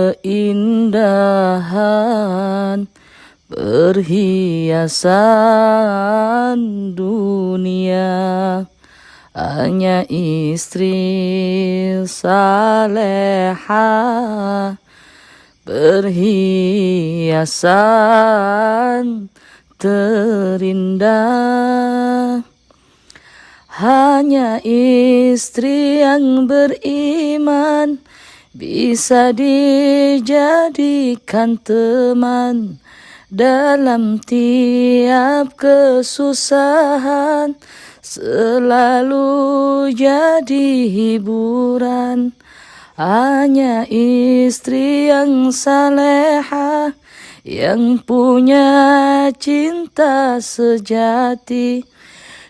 keindahan, perhiasan dunia. Hanya istri salehah, perhiasan terindah. Hanya istri yang beriman bisa dijadikan teman dalam tiap kesusahan, selalu jadi hiburan. Hanya istri yang salehah, yang punya cinta sejati,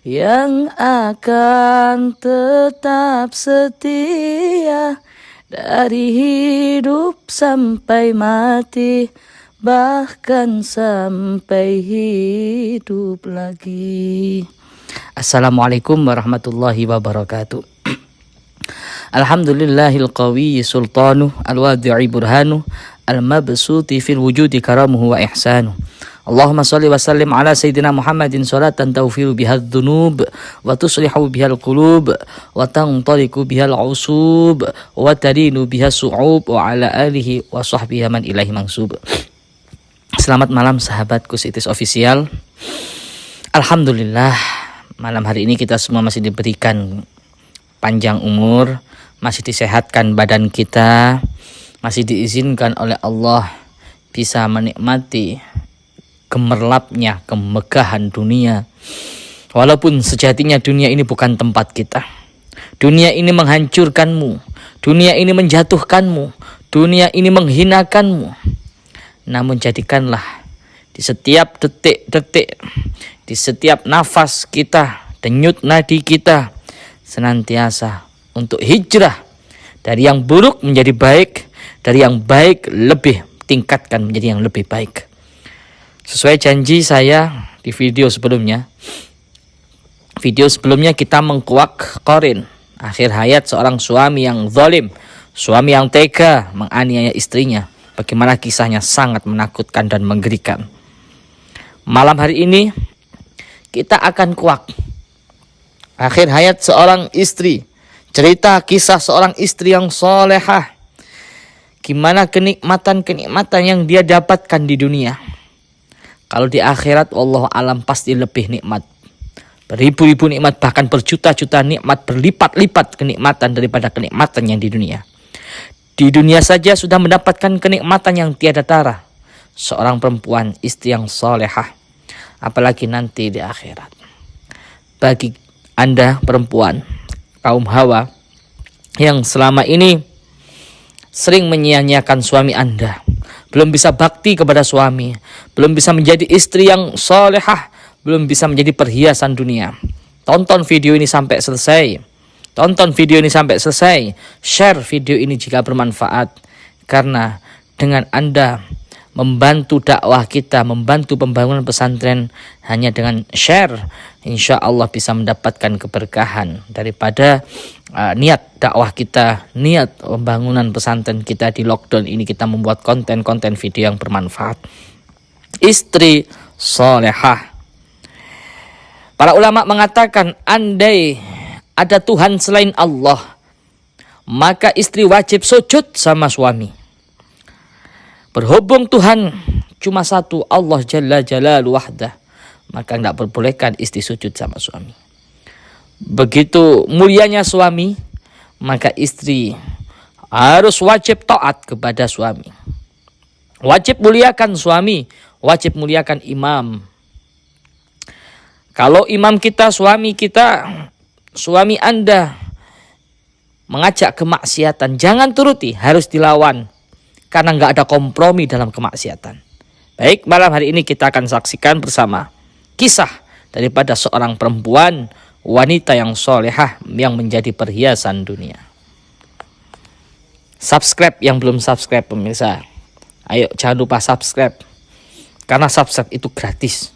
yang akan tetap setia dari hidup sampai mati, bahkan sampai hidup lagi. Assalamualaikum warahmatullahi wabarakatuh. Alhamdulillahil qawiyyi sultanu, al-wadi'i burhanu, al-mabsuti fil wujudi karamuhu wa ihsanu. Allahumma salli wa sallim ala sayyidina Muhammadin salatan tawfiru bihal dhunub wa tuslihu bihal qulub wa tantaliku bihal usub wa tarinu bihal su'ub wa ala alihi wa sahbihi man ilahi mangsub. Selamat malam sahabatku Sitis Official. Alhamdulillah, malam hari ini kita semua masih diberikan panjang umur, masih disehatkan badan kita, masih diizinkan oleh Allah bisa menikmati gemerlapnya kemegahan dunia. Walaupun sejatinya dunia ini bukan tempat kita. Dunia ini menghancurkanmu, dunia ini menjatuhkanmu, dunia ini menghinakanmu. Namun jadikanlah di setiap detik-detik, di setiap nafas kita, denyut nadi kita, senantiasa untuk hijrah dari yang buruk menjadi baik, dari yang baik lebih tingkatkan menjadi yang lebih baik. Sesuai janji saya di video sebelumnya kita mengkuak Qorin, akhir hayat seorang suami yang zalim, suami yang tega menganiaya istrinya. Bagaimana kisahnya sangat menakutkan dan menggerikan. Malam hari ini kita akan kuak akhir hayat seorang istri, cerita kisah seorang istri yang solehah. Gimana kenikmatan-kenikmatan yang dia dapatkan di dunia. Kalau di akhirat wallahu alam pasti lebih nikmat. Beribu-ribu nikmat, bahkan berjuta-juta nikmat, berlipat-lipat kenikmatan daripada kenikmatan yang di dunia. Di dunia saja sudah mendapatkan kenikmatan yang tiada tara. Seorang perempuan, istri yang solehah. Apalagi nanti di akhirat. Bagi Anda perempuan, kaum hawa, yang selama ini sering menyia-nyiakan suami Anda, belum bisa bakti kepada suami, belum bisa menjadi istri yang solehah, belum bisa menjadi perhiasan dunia. Tonton video ini sampai selesai. Share video ini jika bermanfaat. Karena dengan Anda membantu dakwah kita, membantu pembangunan pesantren, hanya dengan share, insya Allah bisa mendapatkan keberkahan daripada niat dakwah kita, niat pembangunan pesantren kita. Di lockdown ini kita membuat konten-konten video yang bermanfaat. Istri solehah. Para ulama mengatakan, andai ada Tuhan selain Allah, maka istri wajib sujud sama suami. Berhubung Tuhan cuma satu, Allah Jalla Jalaluhu wahdah, maka tidak perbolehkan istri sujud sama suami. Begitu mulianya suami, maka istri harus wajib taat kepada suami. Wajib muliakan suami, wajib muliakan imam. Kalau imam kita, suami Anda mengajak kemaksiatan, jangan turuti, harus dilawan. Karena nggak ada kompromi dalam kemaksiatan. Baik, malam hari ini kita akan saksikan bersama kisah daripada seorang perempuan, wanita yang solehah, yang menjadi perhiasan dunia. Subscribe yang belum subscribe pemirsa. Ayo jangan lupa subscribe. Karena subscribe itu gratis.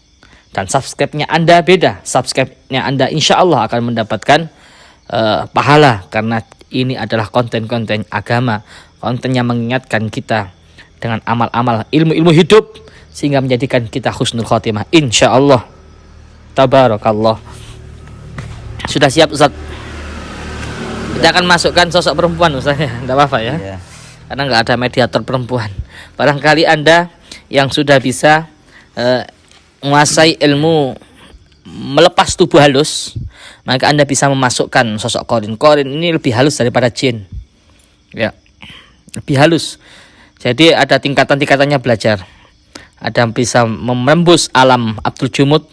Dan subscribe-nya Anda beda. Subscribe-nya Anda insya Allah akan mendapatkan pahala. Karena ini adalah konten-konten agama, kontennya mengingatkan kita dengan amal-amal ilmu-ilmu hidup sehingga menjadikan kita husnul khotimah insyaallah. Tabarakallah. Sudah siap Ustaz? Kita akan masukkan sosok perempuan Ustaz ya, enggak apa-apa ya. Iya. Karena enggak ada mediator perempuan. Barangkali Anda yang sudah bisa menguasai ilmu melepas tubuh halus, maka Anda bisa memasukkan sosok Qarin. Qarin ini lebih halus daripada jin. Ya. Lebih halus. Jadi ada tingkatan-tingkatannya belajar. Ada yang bisa menembus alam Abdul Jumud,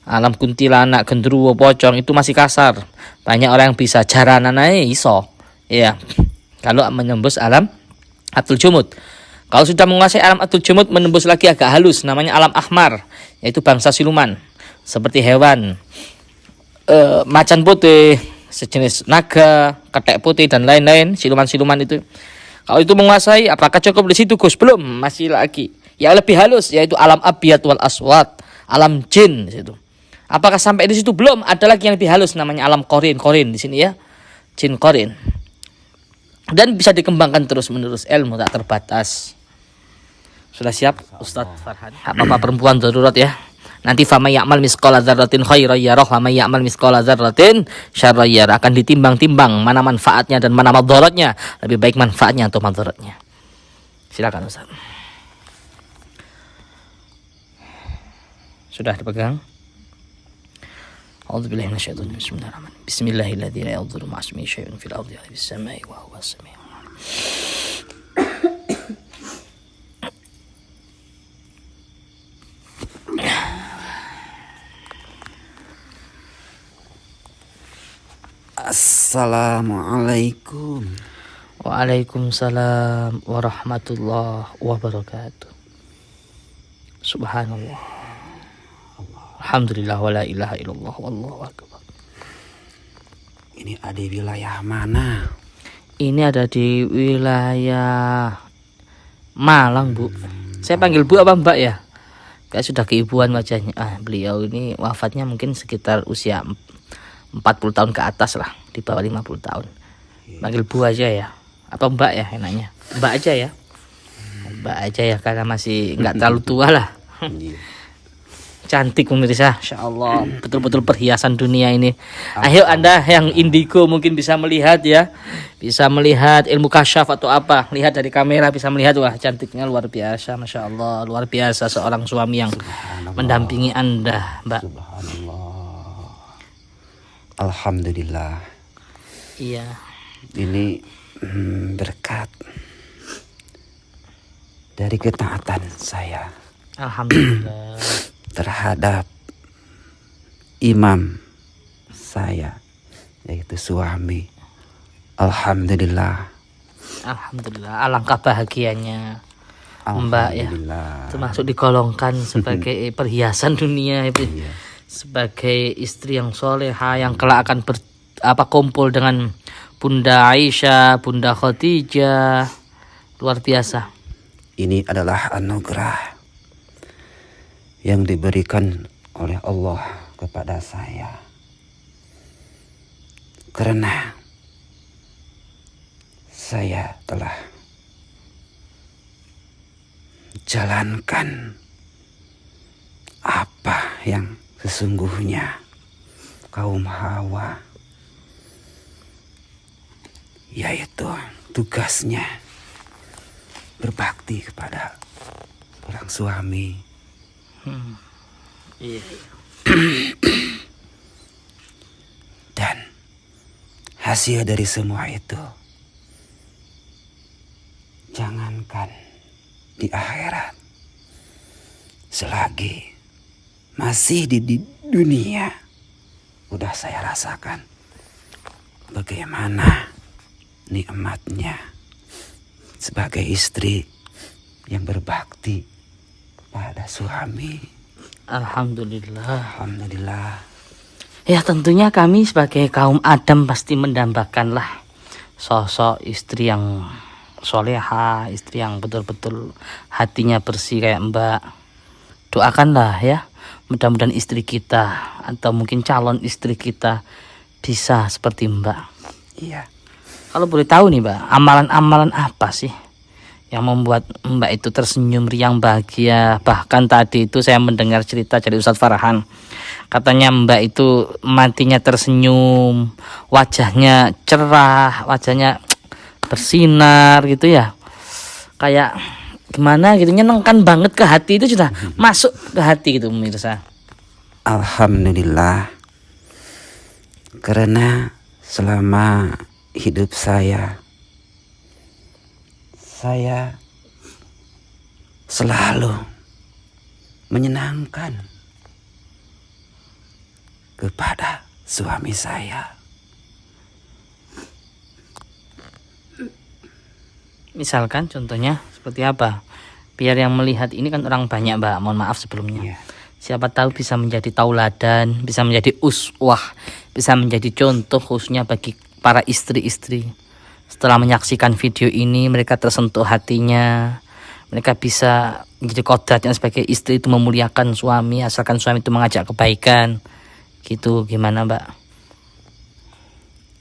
alam kuntilanak, gendruwo, pocong itu masih kasar. Banyak orang yang bisa jarananai iso. Ya. Kalau menembus alam Abdul Jumud. Kalau sudah menguasai alam Abdul Jumud, menembus lagi agak halus namanya alam ahmar, yaitu bangsa siluman seperti hewan, macan putih, sejenis naga, ketek putih dan lain-lain, siluman-siluman itu. Kalau itu menguasai, apakah cukup di situ Gus? Belum, masih lagi. Yang lebih halus yaitu alam abiyat wal aswat, alam jin di situ. Apakah sampai di situ? Belum, ada lagi yang lebih halus namanya alam Qarin. Qarin di sini ya. Jin Qarin. Dan bisa dikembangkan terus-menerus, ilmu tak terbatas. Sudah siap Ustadz Farhan? Apa-apa perempuan darurat ya. Nanti fama ya'mal misqala dzarratin khairan yarah wa may ya'mal misqala dzarratin syarran yarah, akan ditimbang-timbang mana manfaatnya dan mana madaratnya, lebih baik manfaatnya atau madaratnya. Silakan Ustaz. Sudah dipegang? A'udzubillahi minasyaitonir rajim. Bismillahirrahmanirrahim. Bismillahilladzi la yadhurru ma'a ismihi syai'un fil ardi wa fis samai wa huwas samiul 'alim. Assalamualaikum. Waalaikumsalam warahmatullahi wabarakatuh. Subhanallah. Alhamdulillah wa la ilaha illallah wallahu akbar. Ini ada di wilayah mana? Ini ada di wilayah Malang, Bu. Saya panggil Bu apa Mbak ya? Kayak sudah keibuan wajahnya. Beliau ini wafatnya mungkin sekitar usia 40 tahun ke atas lah, di bawah 50 tahun. Panggil Bu aja ya. Apa Mbak ya enaknya? Mbak aja ya. Mbak aja ya karena masih enggak terlalu tua lah. Cantik pemirsa, insyaallah betul-betul perhiasan dunia ini. Ayo Anda yang indigo mungkin bisa melihat ya. Bisa melihat ilmu kasyaf atau apa. Lihat dari kamera bisa melihat, wah cantiknya luar biasa, Masya Allah. Luar biasa seorang suami yang mendampingi Anda, Mbak. Subhanallah. Alhamdulillah. Iya. Ini berkat dari ketaatan saya. Alhamdulillah. Terhadap imam saya, yaitu suami. Alhamdulillah. Alhamdulillah. Alangkah bahagianya Mbak ya. Termasuk digolongkan sebagai perhiasan dunia itu. Iya. Sebagai istri yang soleha yang kelak akan kumpul dengan Bunda Aisyah, Bunda Khadijah. Luar biasa. Ini adalah anugerah yang diberikan oleh Allah kepada saya. Karena saya telah jalankan apa yang sesungguhnya kaum Hawa, yaitu tugasnya berbakti kepada orang suami. Iya. Dan hasil dari semua itu, jangankan di akhirat, selagi masih di dunia, udah saya rasakan bagaimana nikmatnya sebagai istri yang berbakti pada suami. Alhamdulillah. Alhamdulillah. Ya tentunya kami sebagai kaum Adam pasti mendambakanlah sosok istri yang soleha, istri yang betul-betul hatinya bersih kayak Mbak. Doakanlah ya, mudah-mudahan istri kita atau mungkin calon istri kita bisa seperti Mbak. Iya. Kalau boleh tahu nih Mbak, amalan-amalan apa sih yang membuat Mbak itu tersenyum riang bahagia? Bahkan tadi itu saya mendengar cerita dari Ustadz Farhan, katanya Mbak itu matinya tersenyum, wajahnya cerah, wajahnya bersinar gitu ya, kayak gimana gitu, nyenengkan banget ke hati, itu sudah masuk ke hati gitu pemirsa. Alhamdulillah, karena selama hidup saya selalu menyenangkan kepada suami saya. Misalkan contohnya seperti apa? Biar yang melihat ini kan orang banyak Mbak, mohon maaf sebelumnya. Iya. Siapa tahu bisa menjadi tauladan, bisa menjadi uswah, bisa menjadi contoh khususnya bagi para istri-istri. Setelah menyaksikan video ini, mereka tersentuh hatinya. Mereka bisa menjadi kodratnya sebagai istri itu memuliakan suami, asalkan suami itu mengajak kebaikan. Gitu, gimana Mbak?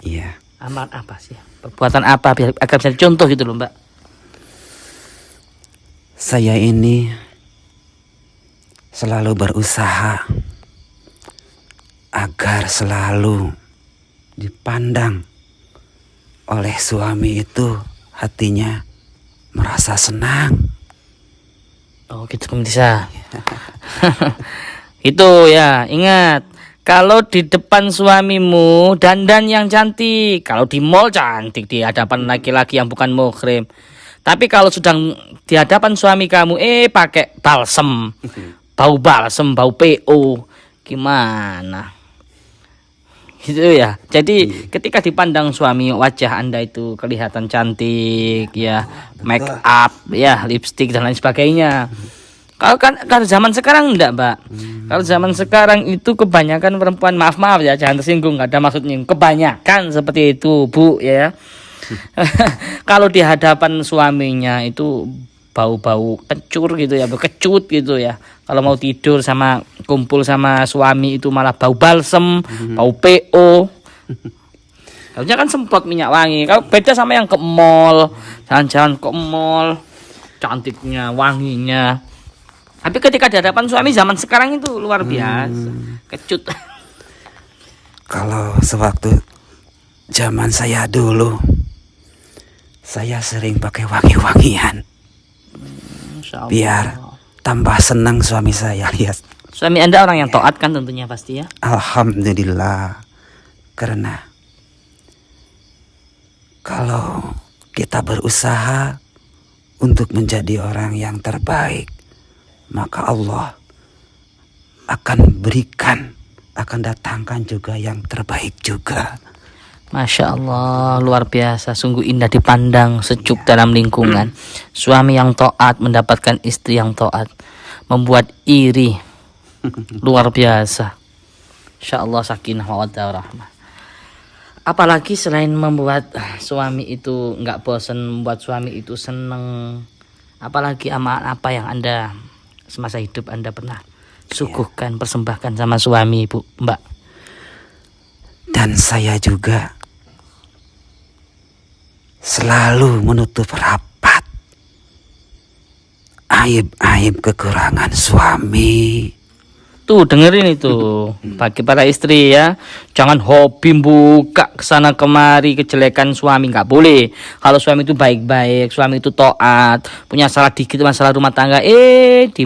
Iya. Amal apa sih? Perbuatan apa biar agar bisa contoh gitu loh Mbak? Saya ini selalu berusaha agar selalu dipandang oleh suami itu hatinya merasa senang. Oh gitu pemirsa. Itu ya, ingat, kalau di depan suamimu dandan yang cantik, kalau di mall cantik di hadapan laki-laki yang bukan muhrim. Tapi kalau sedang di hadapan suami kamu pakai balsem, bau balsem, bau PO, gimana? Gitu ya. Jadi ketika dipandang suami, wajah Anda itu kelihatan cantik ya, make up ya, lipstick dan lain sebagainya. Kalau zaman sekarang enggak Mbak. Kalau zaman sekarang itu kebanyakan perempuan, maaf ya, jangan tersinggung, nggak ada maksudnya, kebanyakan seperti itu Bu ya. Kalau di hadapan suaminya itu bau-bau kencur gitu ya, kecut gitu ya. Kalau mau tidur sama kumpul sama suami itu malah bau balsem, bau PO. Harusnya kan semprot minyak wangi. Kalau beda sama yang ke mall, jalan-jalan ke mall, cantiknya, wanginya. Tapi ketika di hadapan suami zaman sekarang itu luar biasa, kecut. Kalau sewaktu zaman saya dulu, saya sering pakai wangi-wangian biar tambah senang suami saya lihat. Suami Anda orang yang taat kan tentunya pasti ya. Alhamdulillah, karena kalau kita berusaha untuk menjadi orang yang terbaik, maka Allah akan berikan, akan datangkan juga yang terbaik juga. Masya Allah, luar biasa, sungguh indah dipandang, sejuk dalam lingkungan. Suami yang taat mendapatkan istri yang taat, membuat iri, luar biasa. Insya Allah sakinah mawaddah warahmah. Apalagi selain membuat suami itu nggak bosan, membuat suami itu seneng, apalagi amal apa yang Anda semasa hidup Anda pernah suguhkan, persembahkan sama suami Bu, Mbak? Dan saya juga selalu menutup rapat aib-aib kekurangan suami. Tuh dengerin itu bagi para istri ya, jangan hobi buka kesana kemari kejelekan suami, nggak boleh. Kalau suami itu baik-baik, suami itu taat, punya salah dikit masalah rumah tangga, di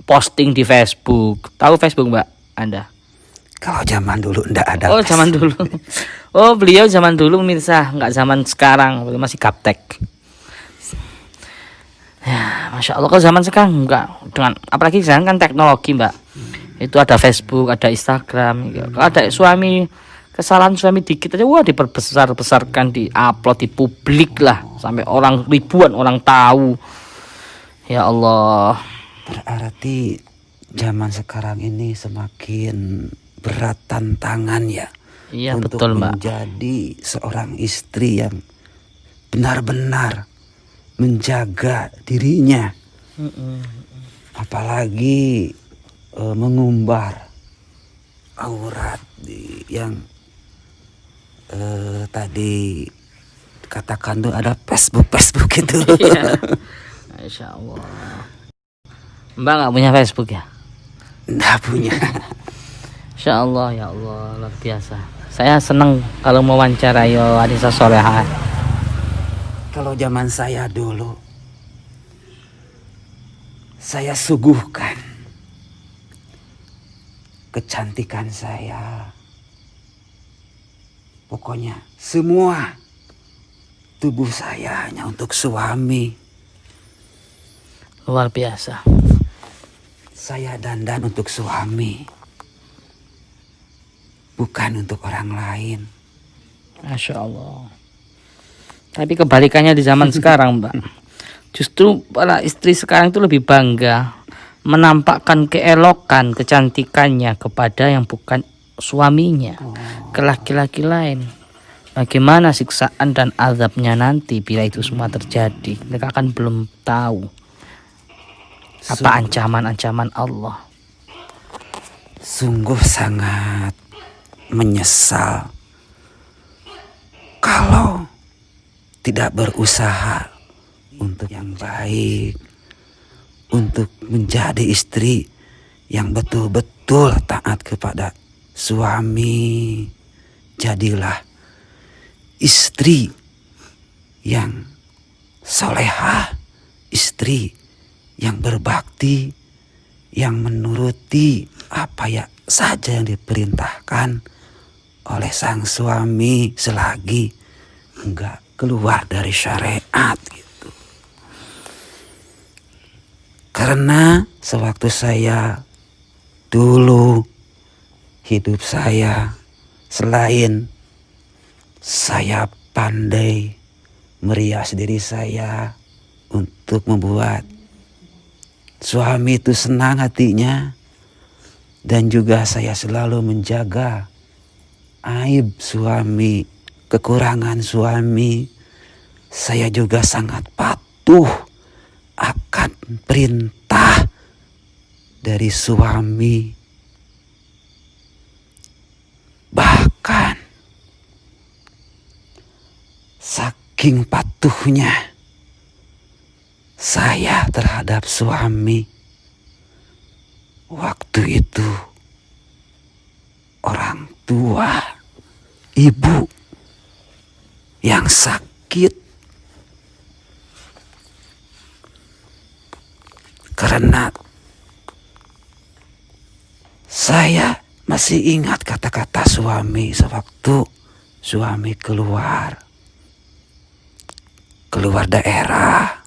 posting di Facebook. Tahu Facebook Mbak Anda? Kalau zaman dulu ndak ada. Oh zaman dulu. Oh beliau zaman dulu mirsa, nggak zaman sekarang, beliau masih gaptek. Ya, Masya Allah, kalau zaman sekarang enggak, dengan apalagi sekarang kan teknologi Mbak, itu ada Facebook, ada Instagram. Kalau ada suami, kesalahan suami dikit aja, wah diperbesar-besarkan, diupload, di publik lah, sampai orang ribuan orang tahu. Ya Allah. Berarti zaman sekarang ini semakin berat tantangan ya. Iya untuk betul Mbak. menjadi seorang istri yang benar-benar menjaga dirinya, apalagi mengumbar aurat yang tadi katakan tuh ada Facebook gitu. Iya. Masya Allah. Mbak nggak punya Facebook ya? Nggak punya. Insya Allah, ya Allah, luar biasa. Saya senang kalau mau wawancarai Anissa Soleha. Kalau zaman saya dulu, saya suguhkan kecantikan saya. Pokoknya semua tubuh saya hanya untuk suami. Luar biasa. Saya dandan untuk suami, bukan untuk orang lain. Masya Allah. Tapi kebalikannya di zaman sekarang, Mbak. Justru para istri sekarang itu lebih bangga menampakkan keelokan, kecantikannya kepada yang bukan suaminya, ke laki-laki lain. Bagaimana siksaan dan azabnya nanti bila itu semua terjadi? Mereka kan belum tahu apa ancaman-ancaman Allah. Sungguh sangat menyesal kalau tidak berusaha untuk yang baik, untuk menjadi istri yang betul-betul taat kepada suami. Jadilah istri yang solehah, istri yang berbakti, yang menuruti apa ya saja yang diperintahkan oleh sang suami selagi enggak keluar dari syariat gitu. Karena sewaktu saya dulu hidup saya, selain saya pandai merias diri saya untuk membuat suami itu senang hatinya, dan juga saya selalu menjaga aib suami, kekurangan suami, saya juga sangat patuh akan perintah dari suami. Bahkan saking patuhnya saya terhadap suami, waktu itu orang tua, ibu yang sakit karena saya masih ingat kata-kata suami sewaktu suami keluar daerah.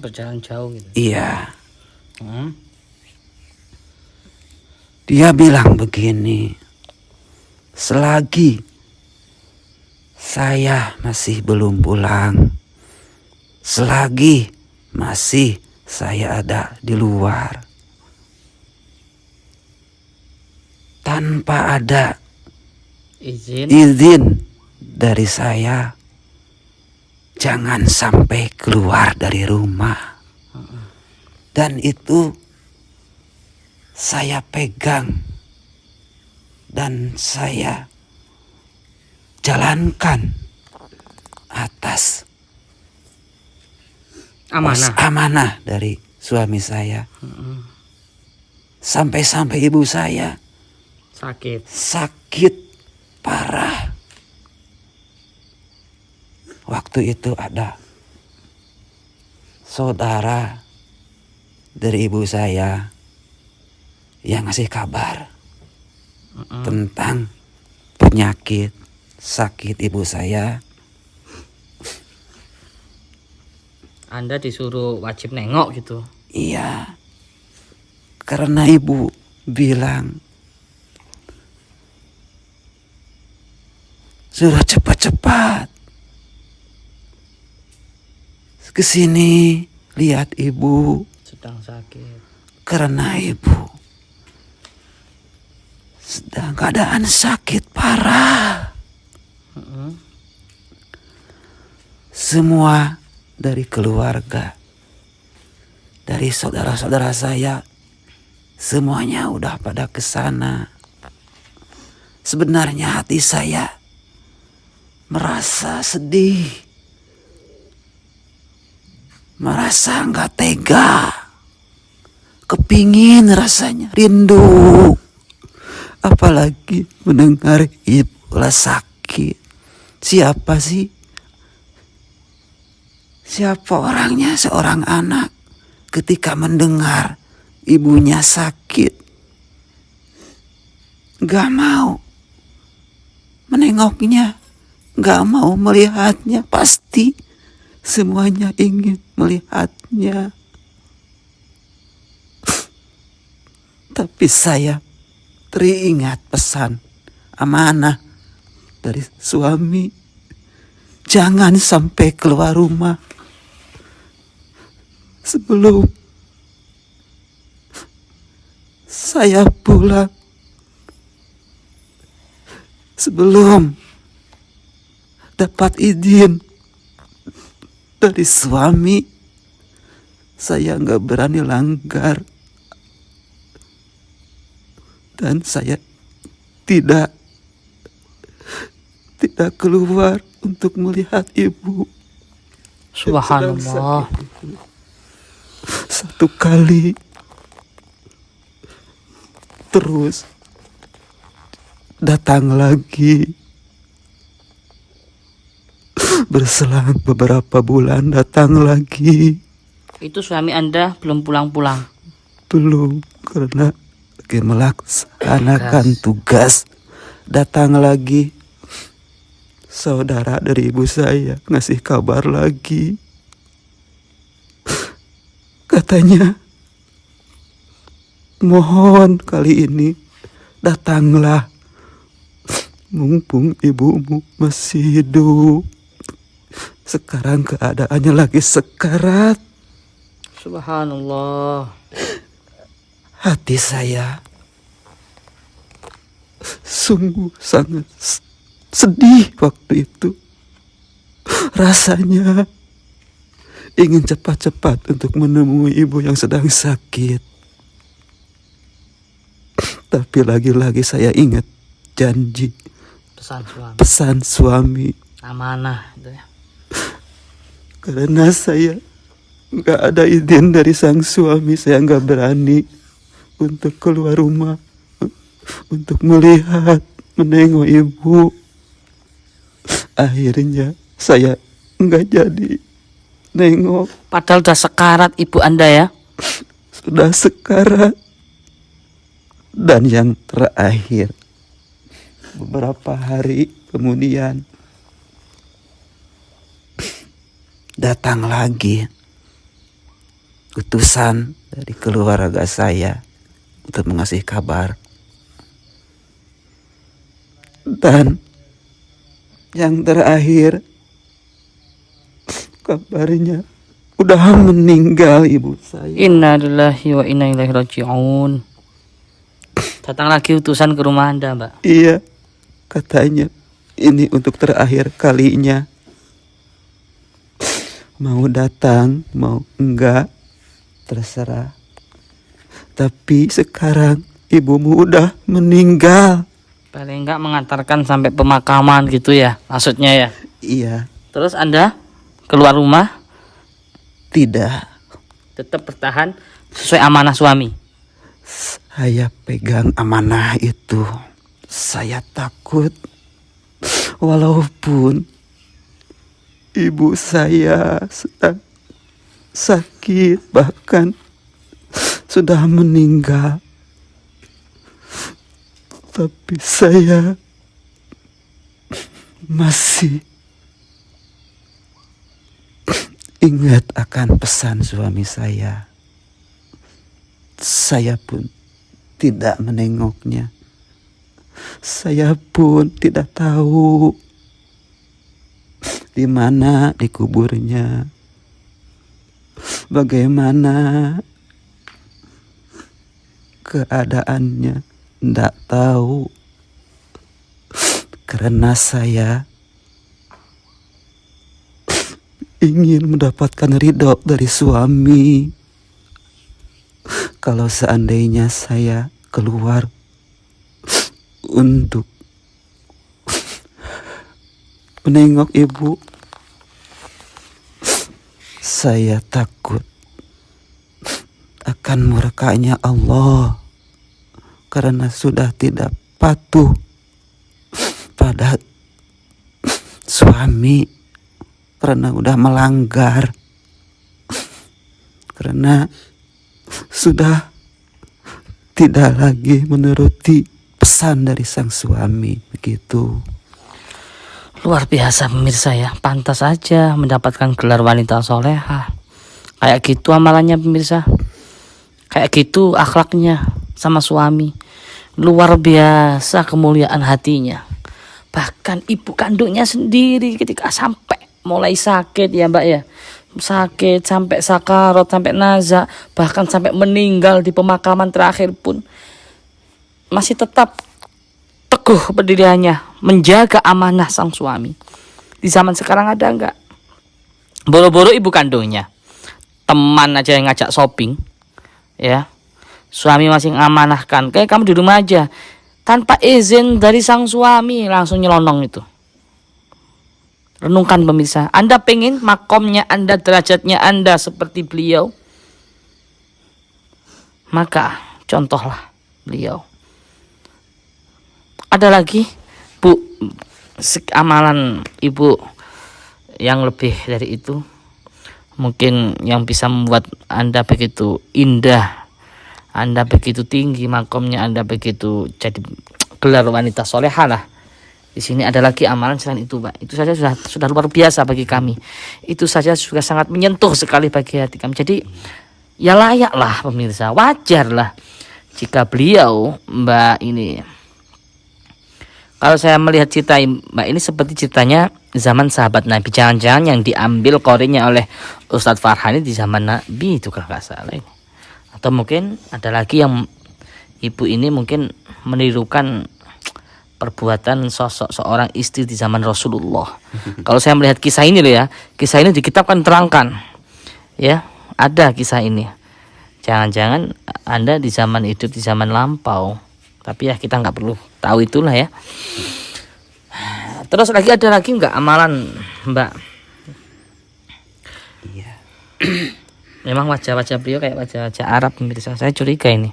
Berjalan jauh gitu. Iya. Dia bilang begini, selagi saya masih belum pulang, selagi masih saya ada di luar, tanpa ada izin dari saya, jangan sampai keluar dari rumah. Dan itu saya pegang dan saya jalankan atas amanah dari suami saya. Sampai-sampai ibu saya sakit parah. Waktu itu ada saudara dari ibu saya yang ngasih kabar tentang penyakit sakit ibu saya. Anda disuruh wajib nengok gitu? Iya, karena ibu bilang suruh cepat-cepat kesini lihat ibu sedang sakit. Karena ibu sedang keadaan sakit parah. Semua dari keluarga, dari saudara-saudara saya, semuanya udah pada kesana. Sebenarnya hati saya merasa sedih, merasa nggak tega, kepingin rasanya, rindu. Apalagi mendengar ibu lah sakit. Siapa sih? Siapa orangnya seorang anak ketika mendengar ibunya sakit? Gak mau menengoknya, gak mau melihatnya. Pasti semuanya ingin melihatnya. Tapi saya teringat pesan amanah dari suami. Jangan sampai keluar rumah sebelum saya pulang. Sebelum dapat izin dari suami, saya nggak berani langgar. Dan saya tidak keluar untuk melihat ibu. Subhanallah. Satu kali terus datang lagi. Berselang beberapa bulan datang lagi. Itu suami Anda belum pulang-pulang? Belum, karena lagi melaksanakan tugas. Datang lagi saudara dari ibu saya ngasih kabar lagi. Katanya, mohon kali ini datanglah, mumpung ibumu masih hidup. Sekarang keadaannya lagi sekarat. Subhanallah. Hati saya sungguh sangat sedih waktu itu. Rasanya ingin cepat-cepat untuk menemui ibu yang sedang sakit. Tapi lagi-lagi saya ingat janji, pesan suami. Amanah itu ya. Karena saya nggak ada izin dari sang suami, saya nggak berani untuk keluar rumah, untuk melihat, menengok ibu. Akhirnya saya nggak jadi nengok. Padahal udah sekarat ibu Anda ya? Sudah sekarat. Dan yang terakhir, beberapa hari kemudian datang lagi utusan dari keluarga saya untuk mengasih kabar. Dan yang terakhir, kabarnya udah meninggal ibu saya. Inna lillahi wa inna ilaihi raji'un. Datang lagi utusan ke rumah Anda, Mbak? Iya, katanya ini untuk terakhir kalinya. Mau datang, mau enggak, terserah. Tapi sekarang ibumu udah meninggal. Paling enggak mengantarkan sampai pemakaman gitu ya, maksudnya ya? Iya. Terus Anda keluar rumah? Tidak. Tetap bertahan sesuai amanah suami? Saya pegang amanah itu. Saya takut. Walaupun ibu saya sedang sakit, bahkan sudah meninggal. Tapi saya masih ingat akan pesan suami saya. Saya pun tidak menengoknya. Saya pun tidak tahu di mana dikuburnya, bagaimana keadaannya, tidak tahu. Karena saya ingin mendapatkan ridho dari suami. Kalau seandainya saya keluar untuk menengok ibu. Saya takut akan murkanya Allah karena sudah tidak patuh pada suami, karena udah melanggar, karena sudah tidak lagi menuruti pesan dari sang suami. Begitu. Luar biasa pemirsa ya, pantas saja mendapatkan gelar wanita solehah. Kayak gitu amalannya pemirsa, kayak gitu akhlaknya sama suami. Luar biasa kemuliaan hatinya. Bahkan ibu kandungnya sendiri ketika sampai mulai sakit ya mbak ya, sakit sampai sakarat, sampai nazak, bahkan sampai meninggal di pemakaman terakhir pun masih tetap teguh pendiriannya menjaga amanah sang suami. Di zaman sekarang ada enggak? Boro-boro ibu kandungnya, teman aja yang ngajak shopping, ya, suami masih ngamanahkan, kayak kamu di rumah aja, tanpa izin dari sang suami langsung nyelonong itu. Renungkan pemirsa, Anda pengen makomnya Anda, derajatnya Anda seperti beliau, maka contohlah beliau. Ada lagi Bu, amalan ibu yang lebih dari itu, mungkin yang bisa membuat Anda begitu indah, Anda begitu tinggi makomnya, Anda begitu jadi gelar wanita solehah lah. Di sini ada lagi amalan selain itu, Pak. Itu saja sudah luar biasa bagi kami. Itu saja sudah sangat menyentuh sekali bagi hati kami. Jadi ya layaklah pemirsa, wajarlah jika beliau Mbak ini, kalau saya melihat cerita Mbak ini seperti ceritanya zaman sahabat Nabi. Jangan-jangan yang diambil korenya oleh Ustadz Farhan di zaman Nabi itu kalau nggak salah ini. Atau mungkin ada lagi yang ibu ini mungkin menirukan perbuatan sosok seorang istri di zaman Rasulullah. Kalau saya melihat kisah ini loh ya, kisah ini di kitab kan terangkan, ya ada kisah ini. Jangan-jangan Anda di zaman itu, di zaman lampau. Tapi ya kita nggak perlu tahu itulah ya. Terus lagi ada lagi nggak amalan Mbak? Iya. Memang wajah-wajah beliau kayak wajah-wajah Arab pemirsa. Saya curiga ini.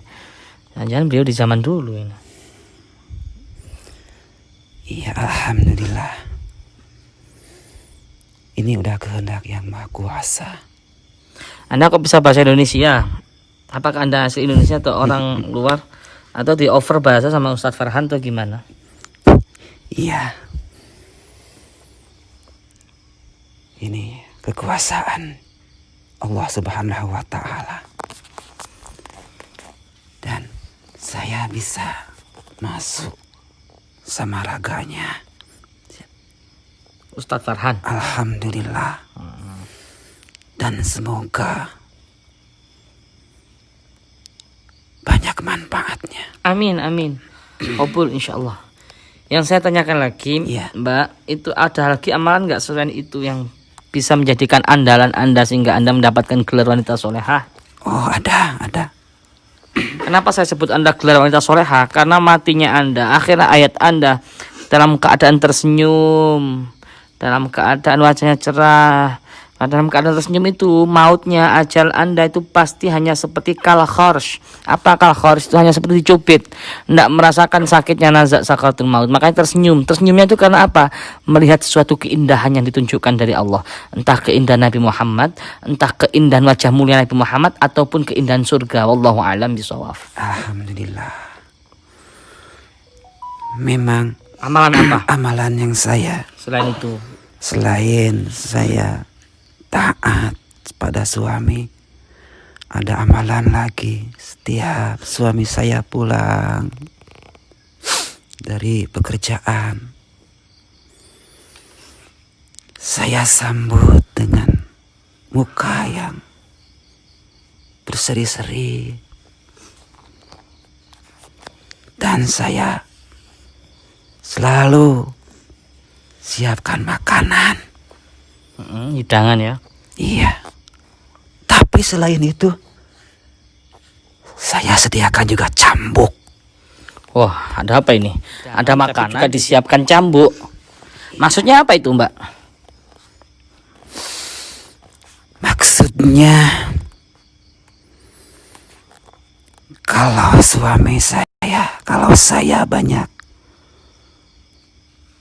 Jangan-jangan beliau di zaman dulu ini. Iya, alhamdulillah. Ini udah kehendak yang Maha Kuasa. Anda kok bisa bahasa Indonesia? Apakah Anda asli Indonesia atau orang luar? Atau di over bahasa sama Ustadz Farhan atau gimana? Iya. Ini kekuasaan Allah Subhanahu wa Ta'ala. Dan saya bisa masuk sama raganya Ustadz Farhan. Alhamdulillah. Dan semoga banyak manfaatnya. Amin, amin. Qabul insyaallah. Yang saya tanyakan lagi, Iya. Mbak, itu ada lagi amalan nggak selain itu yang bisa menjadikan andalan Anda sehingga Anda mendapatkan gelar wanita solehah? Oh, ada. Kenapa saya sebut Anda gelar wanita solehah? Karena matinya Anda, akhirnya ayat Anda dalam keadaan tersenyum, dalam keadaan wajahnya cerah, dalam keadaan tersenyum itu, mautnya, ajal Anda itu pasti hanya seperti kal kharsh. Apa kal kharsh? Itu hanya seperti dicubit, tidak merasakan sakitnya nazak sakaratul maut. Makanya tersenyum. Tersenyumnya itu karena apa? Melihat sesuatu keindahan yang ditunjukkan dari Allah. Entah keindahan Nabi Muhammad, entah keindahan wajah mulia Nabi Muhammad, ataupun keindahan surga. Wallahu a'lam bishawab. Alhamdulillah. Memang Amalan apa? amalan yang saya, Selain itu, selain saya taat pada suami, ada amalan lagi. Setiap suami saya pulang dari pekerjaan, saya sambut dengan muka yang berseri-seri, dan saya selalu siapkan makanan. hidangan ya. Iya. Tapi selain itu, saya sediakan juga cambuk. Wah, ada apa ini? Ada makanan juga disiapkan cambuk. Maksudnya apa itu, Mbak? Maksudnya, kalau saya banyak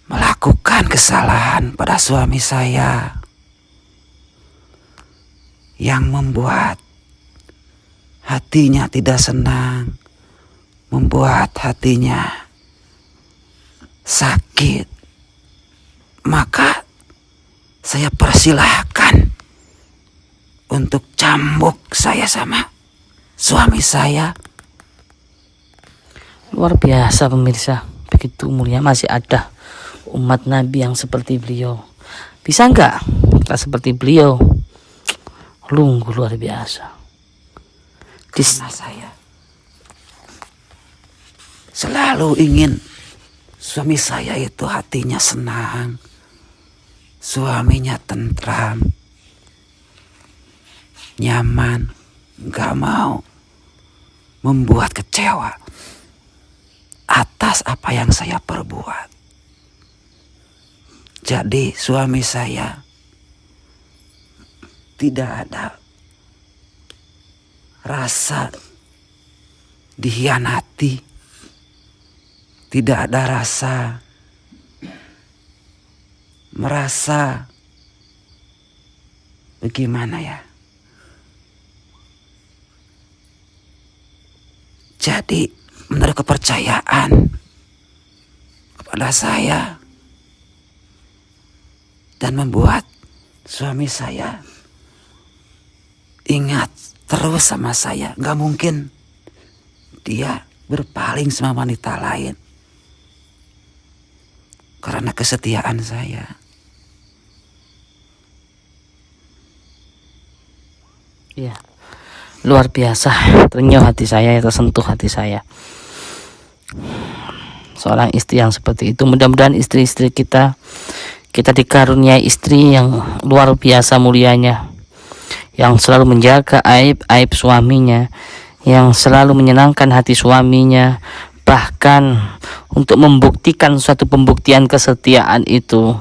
melakukan kesalahan pada suami saya yang membuat hatinya tidak senang, membuat hatinya sakit, maka saya persilahkan untuk cambuk saya sama suami saya. Luar biasa pemirsa, begitu mulia masih ada umat Nabi yang seperti beliau. Bisa nggak kita seperti beliau? Lungguh luar biasa. Karena saya selalu ingin suami saya itu hatinya senang, suaminya tentram, nyaman, gak mau membuat kecewa atas apa yang saya perbuat. Jadi suami saya tidak ada rasa dikhianati, tidak ada rasa merasa bagaimana ya. Jadi menurut kepercayaan kepada saya dan membuat suami saya ingat terus sama saya. Gak mungkin dia berpaling sama wanita lain karena kesetiaan saya. Iya, luar biasa, terenyuh hati saya, tersentuh hati saya. Seorang istri yang seperti itu, mudah-mudahan istri-istri kita dikaruniai istri yang luar biasa mulianya, yang selalu menjaga aib-aib suaminya, yang selalu menyenangkan hati suaminya, bahkan untuk membuktikan suatu pembuktian kesetiaan itu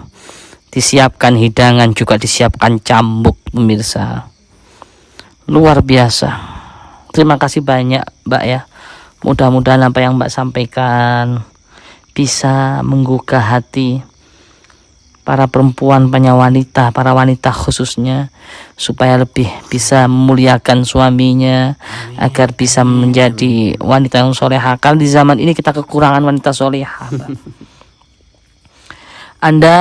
disiapkan hidangan, juga disiapkan cambuk pemirsa. Luar biasa. Terima kasih banyak Mbak ya. Mudah-mudahan apa yang Mbak sampaikan bisa menggugah hati para perempuan, para wanita khususnya, supaya lebih bisa memuliakan suaminya, agar bisa menjadi wanita yang solehah. Kalau di zaman ini kita kekurangan wanita solehah, Mbak. Anda,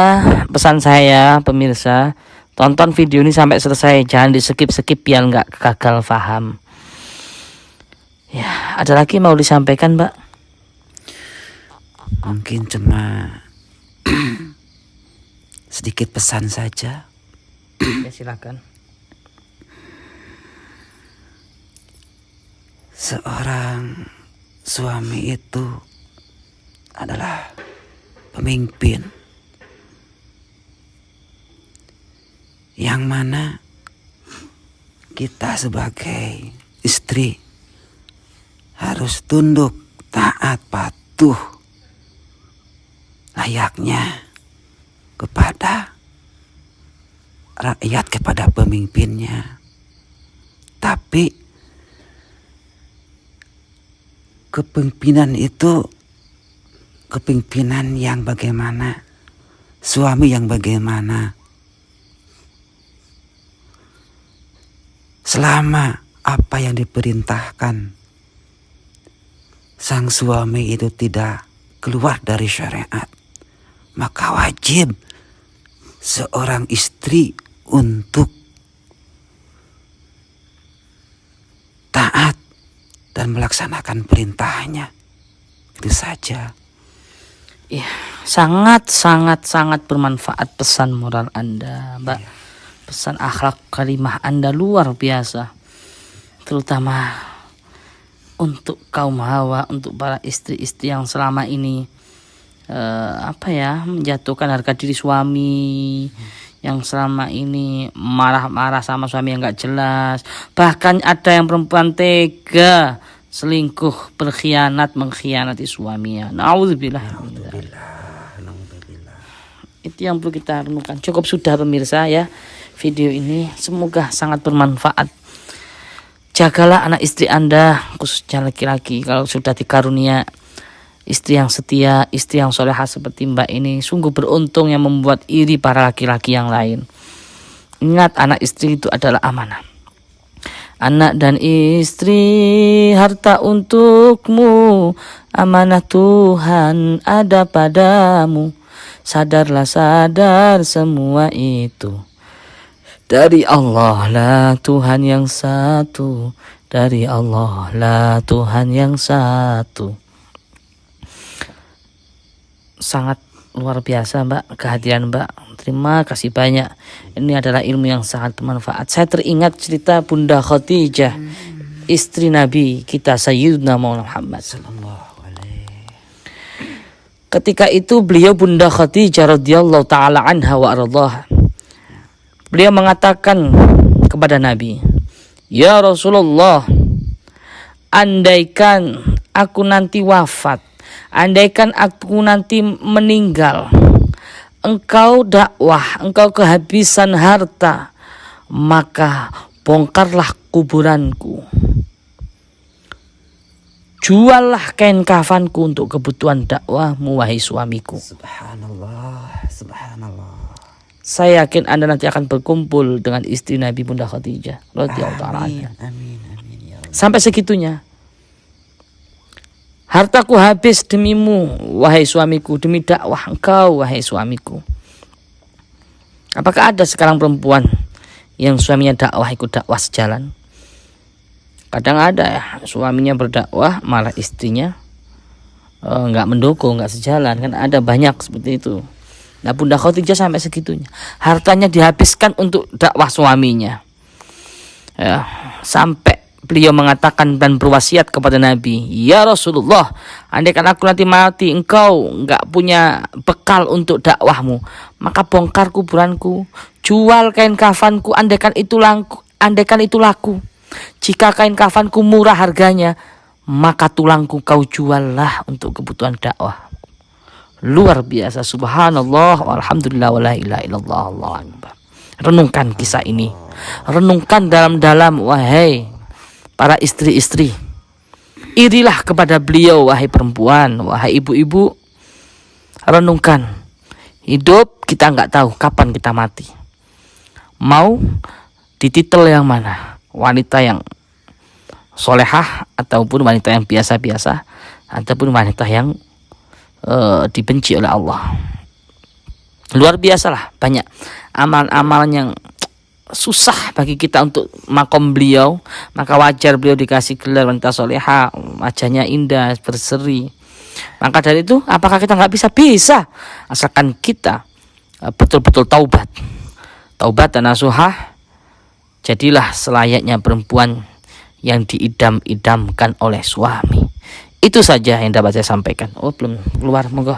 pesan saya pemirsa, tonton video ini sampai selesai, jangan di skip biar nggak gagal paham. Ya, ada lagi mau disampaikan, Mbak? Mungkin cuma sedikit pesan saja. Ya, silakan. Seorang suami itu adalah pemimpin yang mana kita sebagai istri harus tunduk, taat, patuh layaknya kepada rakyat, kepada pemimpinnya. Tapi kepemimpinan itu kepemimpinan yang bagaimana, suami yang bagaimana. Selama apa yang diperintahkan sang suami itu tidak keluar dari syariat, maka wajib seorang istri untuk taat dan melaksanakan perintahnya. Itu saja. Ya, sangat bermanfaat pesan moral Anda, Mbak. Iya. Pesan akhlak karimah Anda luar biasa, terutama untuk kaum hawa, untuk para istri-istri yang selama ini menjatuhkan harga diri suami, yang selama ini marah-marah sama suami yang gak jelas. Bahkan ada yang perempuan tega, selingkuh, mengkhianati suaminya. Naudzubillah. Naudzubillah. Itu Itu yang perlu kita renungkan. Cukup sudah pemirsa ya video ini, semoga sangat bermanfaat. Jagalah anak istri Anda, khususnya laki-laki. Kalau sudah dikarunia istri yang setia, istri yang solehah seperti Mbak ini, sungguh beruntung yang membuat iri para laki-laki yang lain. Ingat, anak istri itu adalah amanah. Anak dan istri harta untukmu, amanah Tuhan ada padamu. Sadarlah, sadar semua itu dari Allah lah Tuhan yang satu. Dari Allah lah Tuhan yang satu. Sangat luar biasa Mbak, kehadiran Mbak. Terima kasih banyak. Ini adalah ilmu yang sangat bermanfaat. Saya teringat cerita Bunda Khadijah, istri Nabi kita Sayyidina Muhammad. Ketika itu beliau Bunda Khadijah radhiyallahu taala anha wa ardhaha. Beliau mengatakan kepada Nabi, "Ya Rasulullah, andaikan aku nanti wafat, andaikan aku nanti meninggal, engkau dakwah, engkau kehabisan harta, maka bongkarlah kuburanku. Juallah kain kafanku untuk kebutuhan dakwahmu, wahai suamiku." Subhanallah, subhanallah. Saya yakin Anda nanti akan berkumpul dengan istri Nabi Bunda Khadijah radhiyallahu ta'ala anha. Amin, amin ya Allah. Sampai segitunya. Hartaku habis demimu, wahai suamiku, demi dakwah engkau, wahai suamiku. Apakah ada sekarang perempuan yang suaminya dakwah ikut dakwah sejalan? Kadang ada ya, suaminya berdakwah malah istrinya nggak mendukung, nggak sejalan, kan ada banyak seperti itu. Nah Bunda Khadijah sampai segitunya, hartanya dihabiskan untuk dakwah suaminya ya, sampai beliau mengatakan dan berwasiat kepada Nabi, "Ya Rasulullah, andaikan aku nanti mati, engkau nggak punya bekal untuk dakwahmu, maka bongkar kuburanku, jual kain kafanku, andaikan itu laku. Jika kain kafanku murah harganya, maka tulangku kau juallah untuk kebutuhan dakwah." Luar biasa, subhanallah, walhamdulillah, wala ilaha illallah, Allahu akbar. Renungkan kisah ini, renungkan dalam-dalam, wahai para istri-istri. Irilah kepada beliau, wahai perempuan, wahai ibu-ibu. Renungkan, hidup kita nggak tahu kapan kita mati. Mau di titel yang mana? Wanita yang solehah ataupun wanita yang biasa-biasa, ataupun wanita yang dibenci oleh Allah. Luar biasa lah, banyak amal-amal yang susah bagi kita untuk makom beliau, maka wajar beliau dikasih gelar wanita soleha, wajahnya indah, berseri. Maka dari itu, apakah kita nggak bisa? Bisa, asalkan kita betul-betul taubat dan nasuhah. Jadilah selayaknya perempuan yang diidam-idamkan oleh suami. Itu saja yang dapat saya sampaikan. Oh, belum keluar, monggo.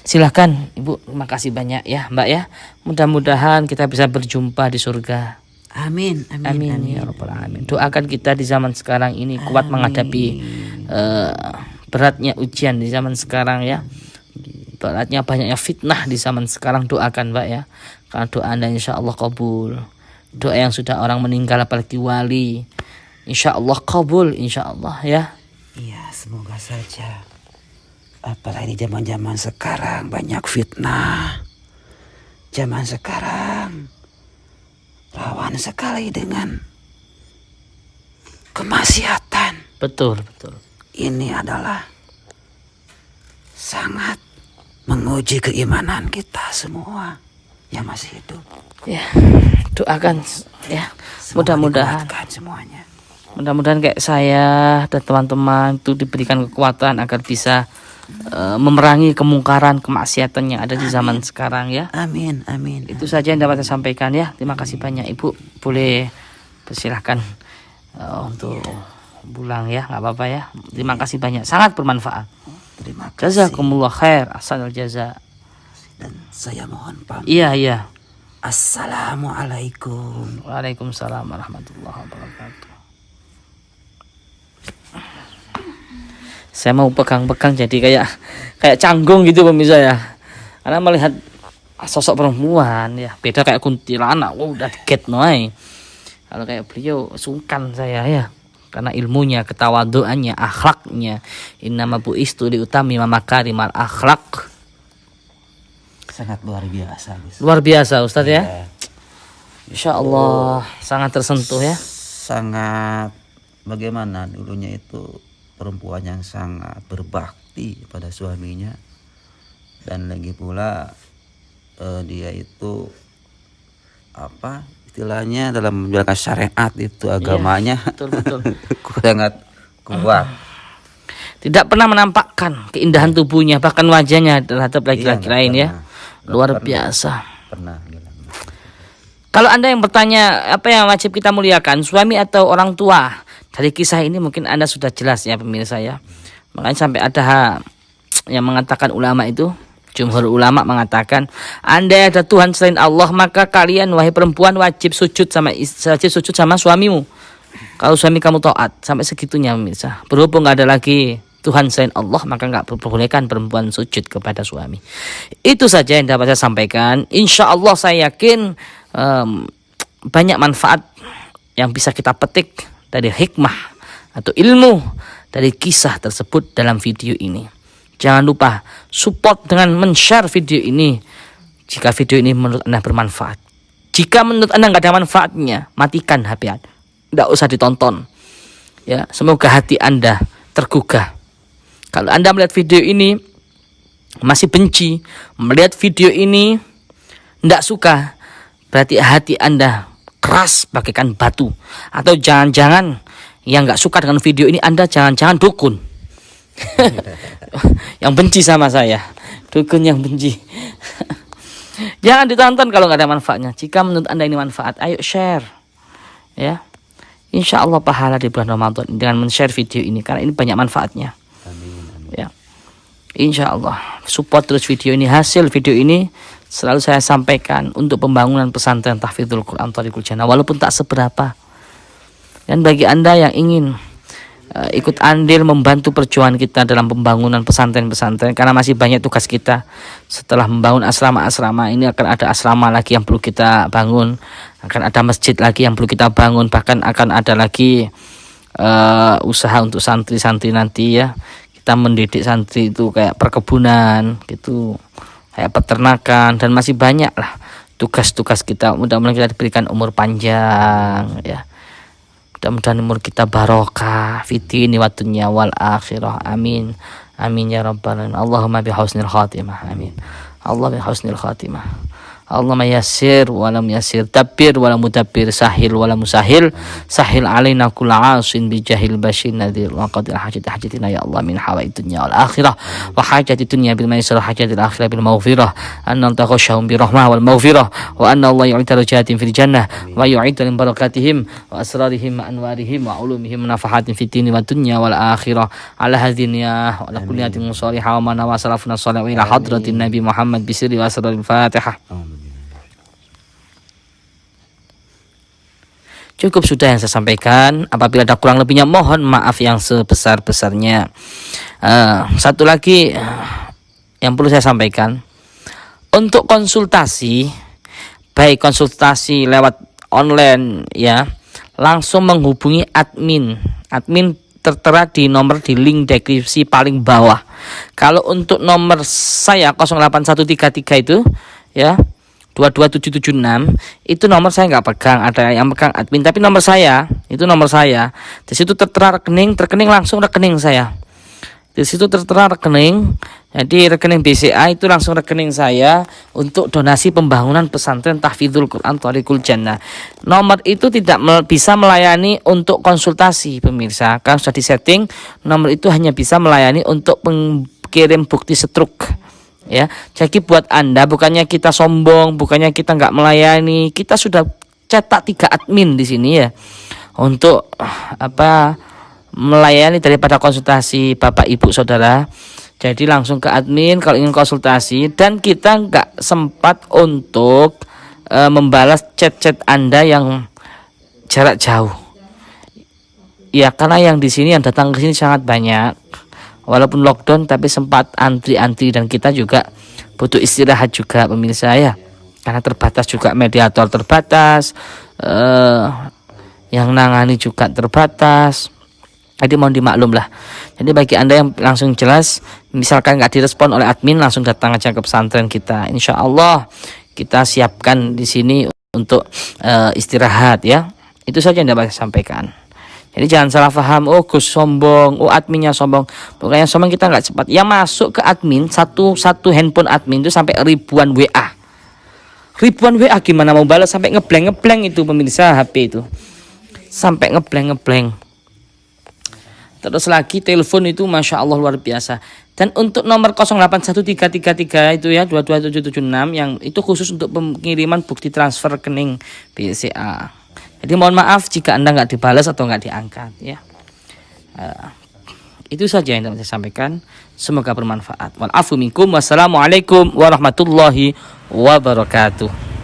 Silahkan Ibu, terima kasih banyak ya Mbak ya. Mudah-mudahan kita bisa berjumpa di surga. Amin, amin, Amin, amin. ya Rabbal Alamin. Doakan kita di zaman sekarang ini kuat menghadapi beratnya ujian di zaman sekarang ya. Beratnya banyaknya fitnah di zaman sekarang. Doakan Mbak ya. Karena doa Anda insya Allah kabul. Doa yang sudah orang meninggal apalagi wali, insya Allah kabul, insya Allah ya. Iya, semoga saja. Apalagi zaman-zaman sekarang banyak fitnah. Zaman sekarang rawan sekali dengan kemaksiatan. Betul, betul. Ini adalah sangat menguji keimanan kita semua yang masih hidup. Ya, doakan ya. Semoga Mudah-mudahan dikuatkan semuanya. Mudah-mudahan kayak saya dan teman-teman itu diberikan kekuatan agar bisa memerangi kemungkaran, kemaksiatan yang ada di zaman sekarang ya. Amin, amin. Itu saja yang dapat saya sampaikan ya. Terima kasih banyak Ibu. Boleh persilahkan untuk pulang ya, nggak apa-apa ya. Terima kasih banyak, sangat bermanfaat. Terima kasih. Jazakumullah khair, ahsanul jaza. Dan saya mohon pamit. Iya. Assalamualaikum. Waalaikumsalam warahmatullahi wabarakatuh. Saya mau pegang-pegang jadi kayak canggung gitu pemirsa ya. Karena melihat sosok perempuan ya, beda kayak kuntilanak, udah get noy. Kalau kayak beliau sungkan saya ya, karena ilmunya, ketawaduannya, akhlaknya. Innama bu'istu liutami makarimal akhlak. Sangat luar biasa, Gus. Luar biasa Ustadz ya. Ya, Insya Allah sangat tersentuh ya. sangat bagaimana dulunya itu perempuan yang sangat berbakti pada suaminya, dan lagi pula dia itu apa istilahnya dalam menjalankan syariat itu agamanya Betul. sangat kuat. Tidak pernah menampakkan keindahan tubuhnya, bahkan wajahnya terhadap laki-laki Iya, lain ya. nggak Luar pernah. biasa. Pernah bilang. Kalau Anda yang bertanya apa yang wajib kita muliakan, suami atau orang tua? Dari kisah ini mungkin Anda sudah jelas ya pemirsa ya. Makanya sampai ada yang mengatakan ulama itu, jumhur ulama mengatakan, andai ada Tuhan selain Allah, maka kalian wahai perempuan wajib sujud sama suamimu. Kalau suami kamu taat, sampai segitunya pemirsa. Berhubung nggak ada lagi Tuhan selain Allah, maka nggak diperbolehkan perempuan sujud kepada suami. Itu saja yang dapat saya sampaikan. Insya Allah saya yakin banyak manfaat yang bisa kita petik dari hikmah atau ilmu dari kisah tersebut dalam video ini. Jangan lupa support dengan men-share video ini jika video ini menurut Anda bermanfaat. Jika menurut Anda nggak ada manfaatnya, matikan HP Anda. Nggak usah ditonton. Ya, semoga hati Anda tergugah. Kalau Anda melihat video ini masih benci, melihat video ini nggak suka, berarti hati Anda keras bagaikan batu. Atau jangan-jangan yang nggak suka dengan video ini Anda jangan-jangan dukun. Yang benci sama saya, dukun yang benci. Jangan ditonton kalau nggak ada manfaatnya. Jika menurut Anda ini manfaat, ayo share ya. Insya Allah pahala di bulan Ramadan dengan men-share video ini, karena ini banyak manfaatnya. Ya, Insya Allah support terus video ini. Hasil video ini selalu saya sampaikan untuk pembangunan pesantren Tahfidzul Quran Thariqul Jannah, walaupun tak seberapa. Dan bagi Anda yang ingin ikut andil membantu perjuangan kita dalam pembangunan pesantren-pesantren, karena masih banyak tugas kita. Setelah membangun asrama-asrama ini, akan ada asrama lagi yang perlu kita bangun, akan ada masjid lagi yang perlu kita bangun, bahkan akan ada lagi usaha untuk santri-santri nanti ya. Kita mendidik santri itu kayak perkebunan gitu, kayak peternakan, dan masih banyak lah tugas-tugas kita. Mudah-mudahan kita diberikan umur panjang ya. Mudah-mudahan umur kita barokah fitini wa dunya wal akhirah. Amin. Amin ya rabbal alamin. Allahumma bi husnil khatimah. Amin. Allah bi husnil khatimah. Allahumma yassir wa lam yassir, dabbir wa lam mudabbir, sahil wa lam musahil, sahil alaina kulla asin bi jahil bashir nadir wa qadil hajatina ya Allah min hawaid dunya wal akhirah wa hajati dunya bil maisarah hajatil akhirah bil maghfirah anna taqashahum bi rahmah wal maghfirah wa anna Allah yu'ita rajatin fil jannah wa yu'ita min barakatihim wa asrarihim wa anwarihim wa ulumihim nafahatin fid dini wa dunya wal akhirah ala hadhinya wa ala kulliyatin salihah wa man wa salafuna salih ila hadratin nabi Muhammad bisri wa asraril Fatihah. Cukup sudah yang saya sampaikan. Apabila ada kurang lebihnya mohon maaf yang sebesar-besarnya. Satu lagi yang perlu saya sampaikan, untuk konsultasi, baik konsultasi lewat online ya, langsung menghubungi admin. Admin tertera di nomor di link deskripsi paling bawah. Kalau untuk nomor saya 08133 itu ya 22776 itu nomor saya nggak pegang, ada yang pegang admin, tapi nomor saya itu nomor saya. Di situ tertera rekening langsung rekening saya. Di situ tertera rekening, jadi rekening BCA itu langsung rekening saya untuk donasi pembangunan pesantren Tahfidzul Quran Thariqul Jannah. Nomor itu tidak bisa melayani untuk konsultasi pemirsa, kan sudah disetting. Nomor itu hanya bisa melayani untuk kirim bukti stroke. Ya, jadi buat Anda, bukannya kita sombong, bukannya kita nggak melayani, kita sudah cetak 3 admin di sini ya, untuk melayani daripada konsultasi Bapak Ibu Saudara. Jadi langsung ke admin kalau ingin konsultasi, dan kita nggak sempat untuk membalas chat-chat Anda yang jarak jauh. Ya, karena yang di sini yang datang ke sini sangat banyak. Walaupun lockdown tapi sempat antri-antri, dan kita juga butuh istirahat juga pemirsa ya, karena terbatas juga, mediator terbatas, yang nangani juga terbatas. Jadi mohon dimaklum lah. Jadi bagi Anda yang langsung jelas, misalkan nggak direspon oleh admin, langsung datang aja ke pesantren kita. Insya Allah kita siapkan di sini untuk istirahat ya. Itu saja yang dapat saya sampaikan. Jadi jangan salah paham, oh Gus sombong, oh adminnya sombong. Pokoknya sombong kita nggak cepat. Ya masuk ke admin, satu handphone admin itu sampai ribuan WA. Ribuan WA gimana mau balas, sampai ngeblank itu pemirsa HP itu. Sampai ngeblank. Terus lagi telepon itu Masya Allah luar biasa. Dan untuk nomor 081333 itu ya 22776 yang itu khusus untuk pengiriman bukti transfer rekening BCA. Jadi mohon maaf jika Anda nggak dibalas atau nggak diangkat ya. Itu saja yang dapat saya sampaikan. Semoga bermanfaat. Wal afu minkum. Wassalamualaikum warahmatullahi wabarakatuh.